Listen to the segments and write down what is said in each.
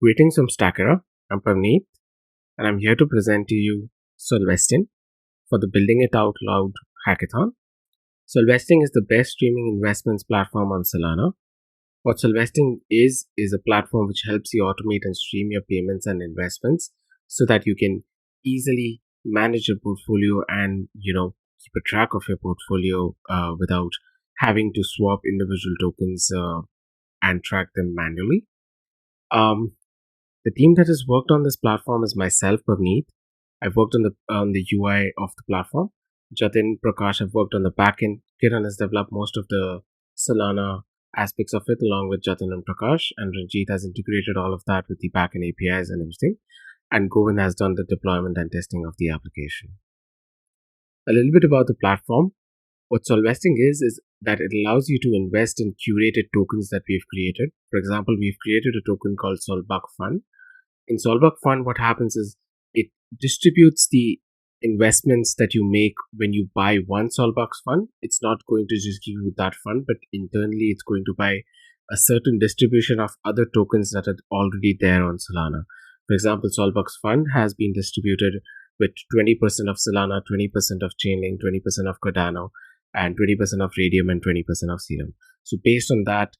Greetings from Stackera. I'm Pavneet, and I'm here to present to you Solvesting for the Building It Out Loud Hackathon. Solvesting is the best streaming investments platform on Solana. What Solvesting is a platform which helps you automate and stream your payments and investments so that you can easily manage your portfolio and keep a track of your portfolio without having to swap individual tokens and track them manually. Um, The team that has worked on this platform is myself, Pavneet. I've worked on the UI of the platform. Jatin, Prakash have worked on the backend. Kiran has developed most of the Solana aspects of it along with Jatin and Prakash. And Ranjit has integrated all of that with the backend APIs and everything. And Govind has done the deployment and testing of the application. A little bit about the platform. What Solvesting is that it allows you to invest in curated tokens that we've created. For example, we've created a token called Solbuck Fund. In Solbuck Fund, what happens is it distributes the investments that you make when you buy one Solbuck fund. It's not going to just give you that fund, but internally it's going to buy a certain distribution of other tokens that are already there on Solana. For example, Solbuck's fund has been distributed with 20% of Solana, 20% of Chainlink, 20% of Cardano, and 20% of Radium and 20% of Serum. So based on that,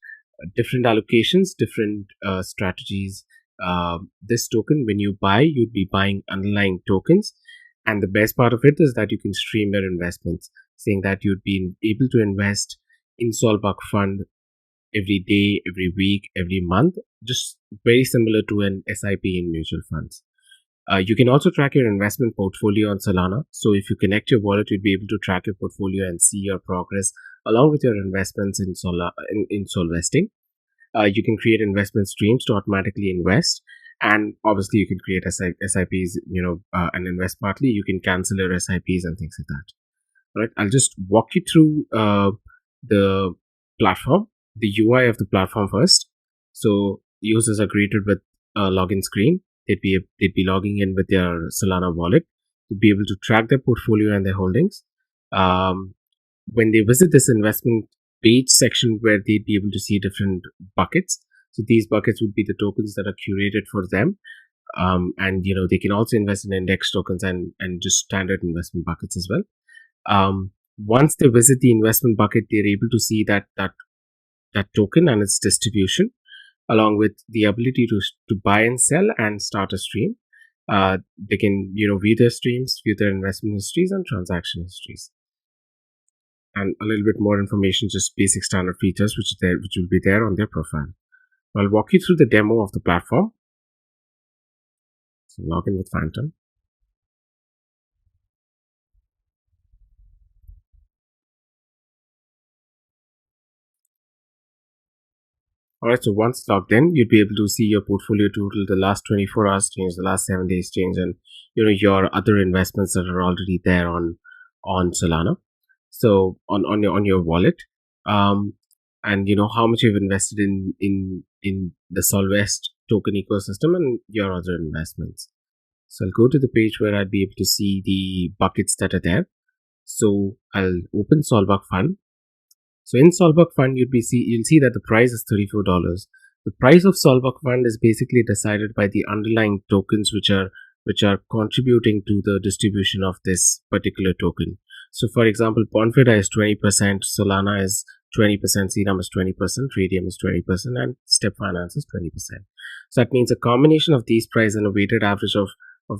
different allocations, different strategies. This token, when you buy, you'd be buying underlying tokens, and the best part of it is that you can stream your investments, saying that you'd be able to invest in Solbuck Fund every day, every week, every month, just very similar to an SIP in mutual funds. You can also track your investment portfolio on Solana. So if you connect your wallet, you'd be able to track your portfolio and see your progress along with your investments in Solvesting. You can create investment streams to automatically invest, and obviously you can create SIPs, and invest partly. You can cancel your SIPs and things like that. All right, I'll just walk you through the platform, the UI of the platform first. So users are greeted with a login screen. They'd be logging in with their Solana wallet to be able to track their portfolio and their holdings. When they visit this investment page section where they'd be able to see different buckets. So these buckets would be the tokens that are curated for them. And they can also invest in index tokens and just standard investment buckets as well. Once they visit the investment bucket, they're able to see that token and its distribution, along with the ability to buy and sell and start a stream. They can view their streams, view their investment histories and transaction histories, and a little bit more information, just basic standard features which will be there on their profile. I'll walk you through the demo of the platform. So log in with Phantom. Alright, so once logged in, you'd be able to see your portfolio total, the last 24 hours change, the last 7 days change, and your other investments that are already there on Solana. So on your wallet, and how much you've invested in the Solvest token ecosystem and your other investments. So I'll go to the page where I'll be able to see the buckets that are there. So I'll open Solbuck Fund. So in Solbuck Fund, you'll see that the price is $34. The price of Solbuck Fund is basically decided by the underlying tokens which are contributing to the distribution of this particular token. So for example, Bonfida is 20%, Solana is 20%, Serum is 20%, Radium is 20%, and Step Finance is 20%. So that means a combination of these price and a weighted average of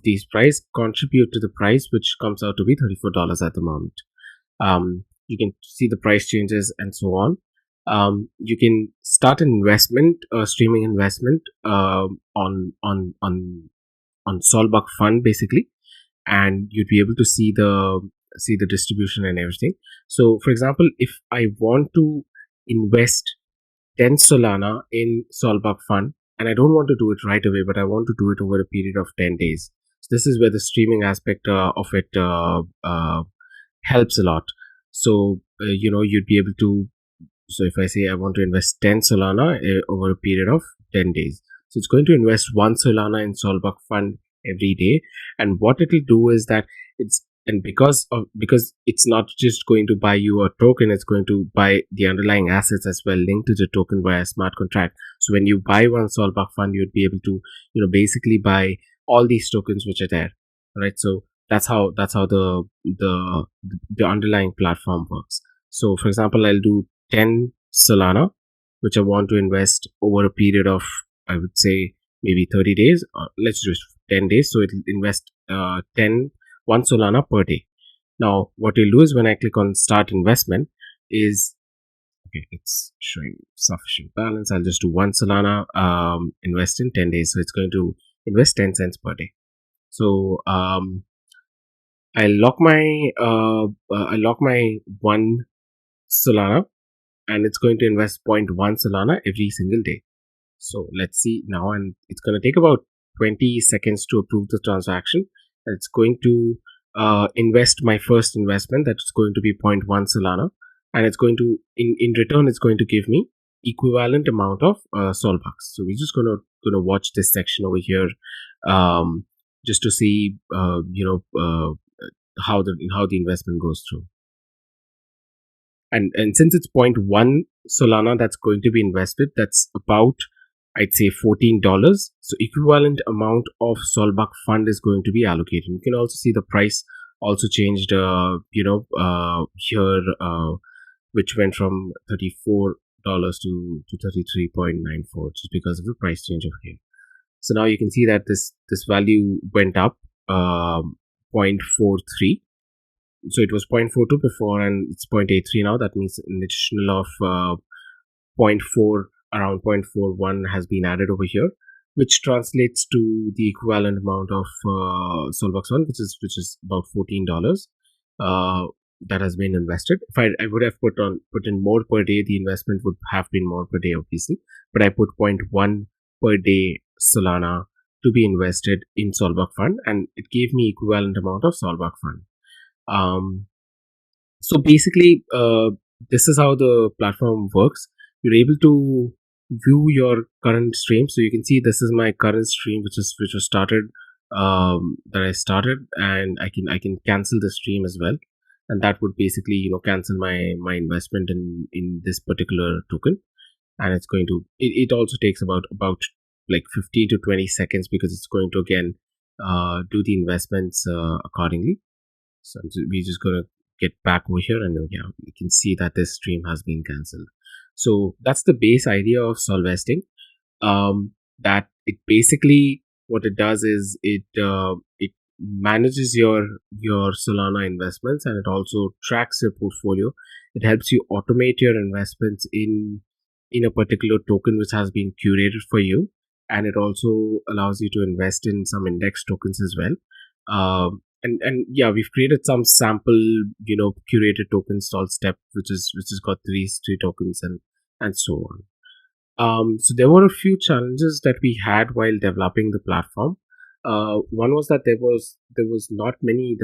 these price contribute to the price, which comes out to be $34 at the moment. You can see the price changes and so on. You can start an investment, streaming investment on Solbuck Fund basically, and you'd be able to see the distribution and everything. So for example, if I want to invest 10 Solana in Solbuck Fund, and I don't want to do it right away, but I want to do it over a period of 10 days. So this is where the streaming aspect of it helps a lot. So you'd be able to, so if I say I want to invest 10 Solana over a period of 10 days, so it's going to invest 1 Solana in Solbuck Fund every day, and what it will do is that and because it's not just going to buy you a token, it's going to buy the underlying assets as well linked to the token via smart contract. So when you buy one Solbak fund, you'd be able to basically buy all these tokens which are there, right? So that's how the underlying platform works. So for example, I'll do 10 Solana which I want to invest over a period of, I would say, maybe 30 days, or let's just 10 days. So it'll invest 1 Solana per day. Now, what you'll do is when I click on start investment is, okay, it's showing sufficient balance. I'll just do 1 Solana, invest in 10 days. So it's going to invest 10 cents per day. So I lock my 1 Solana, and it's going to invest zero point 0.1 Solana every single day. So let's see now, and it's going to take about 20 seconds to approve the transaction. It's going to invest my first investment, that's going to be 0.1 Solana, and it's going to in return it's going to give me equivalent amount of Solbucks. So we're just gonna watch this section over here, just to see how the investment goes through. And since it's 0.1 Solana that's going to be invested, that's about, I'd say, $14. So equivalent amount of Solbuck fund is going to be allocated. You can also see the price also changed, here, which went from $34 to 33.94, just because of the price change over here. So now you can see that this value went up 0.43. So it was 0.42 before, and it's 0.83 now. That means an additional of 0.4, around 0.41 has been added over here, which translates to the equivalent amount of Solbucks one, which is about $14 that has been invested. If I would have put in more per day, the investment would have been more per day, obviously. But I put 0.1 per day Solana to be invested in Solbuck fund, and it gave me equivalent amount of Solbuck fund. So basically, this is how the platform works. You're able to view your current stream. So you can see this is my current stream, which was started, that I started, and I can cancel the stream as well, and that would basically cancel my investment in this particular token. And it's going to it also takes about like 15 to 20 seconds, because it's going to again do the investments accordingly. So we're just gonna get back over here, and yeah, you can see that this stream has been cancelled. So that's the base idea of Solvesting. That it basically, what it does is it manages your Solana investments, and it also tracks your portfolio. It helps you automate your investments in a particular token which has been curated for you, and it also allows you to invest in some index tokens as well. And yeah, we've created some sample curated tokens called step, which has got three tokens and so on. So there were a few challenges that we had while developing the platform. One was that there were not many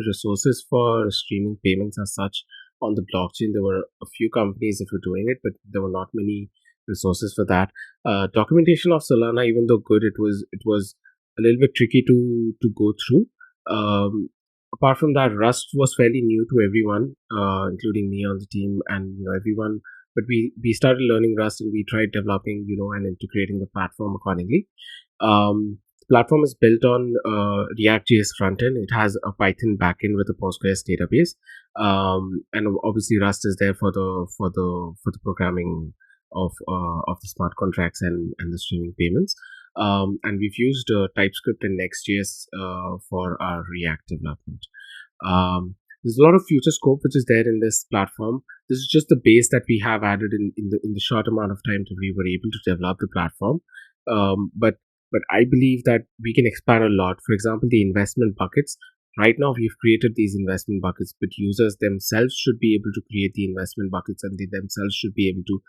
resources for streaming payments as such on the blockchain. There were a few companies that were doing it, but there were not many resources for that. Documentation of Solana, even though good, it was a little bit tricky to go through. Apart from that, Rust was fairly new to everyone, including me on the team, and everyone. But we started learning Rust, and we tried developing, and integrating the platform accordingly. The platform is built on React.js frontend. It has a Python backend with a Postgres database, and obviously Rust is there for the programming of the smart contracts and the streaming payments. And we've used TypeScript and Next.js for our React development. There's a lot of future scope which is there in this platform. This is just the base that we have added in the short amount of time that we were able to develop the platform. But I believe that we can expand a lot. For example, the investment buckets. Right now, we've created these investment buckets, but users themselves should be able to create the investment buckets, and they themselves should be able to,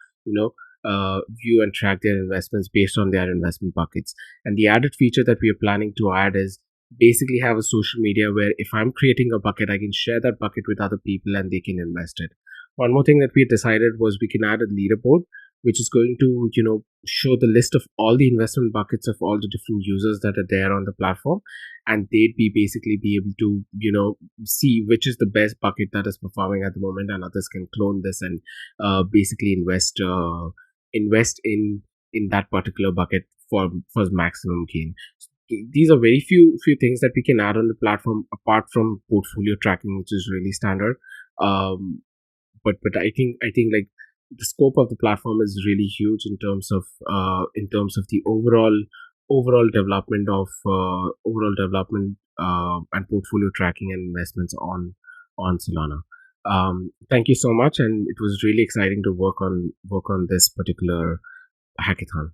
view and track their investments based on their investment buckets. And the added feature that we are planning to add is basically have a social media where if I'm creating a bucket, I can share that bucket with other people and they can invest it. One more thing that we decided was we can add a leaderboard which is going to show the list of all the investment buckets of all the different users that are there on the platform, and they'd be basically be able to see which is the best bucket that is performing at the moment, and others can clone this and basically invest in that particular bucket for maximum gain. These are very few things that we can add on the platform apart from portfolio tracking, which is really standard. Um, but I think like the scope of the platform is really huge in terms of the overall development and portfolio tracking and investments on Solana. Thank you so much, and it was really exciting to work on this particular hackathon.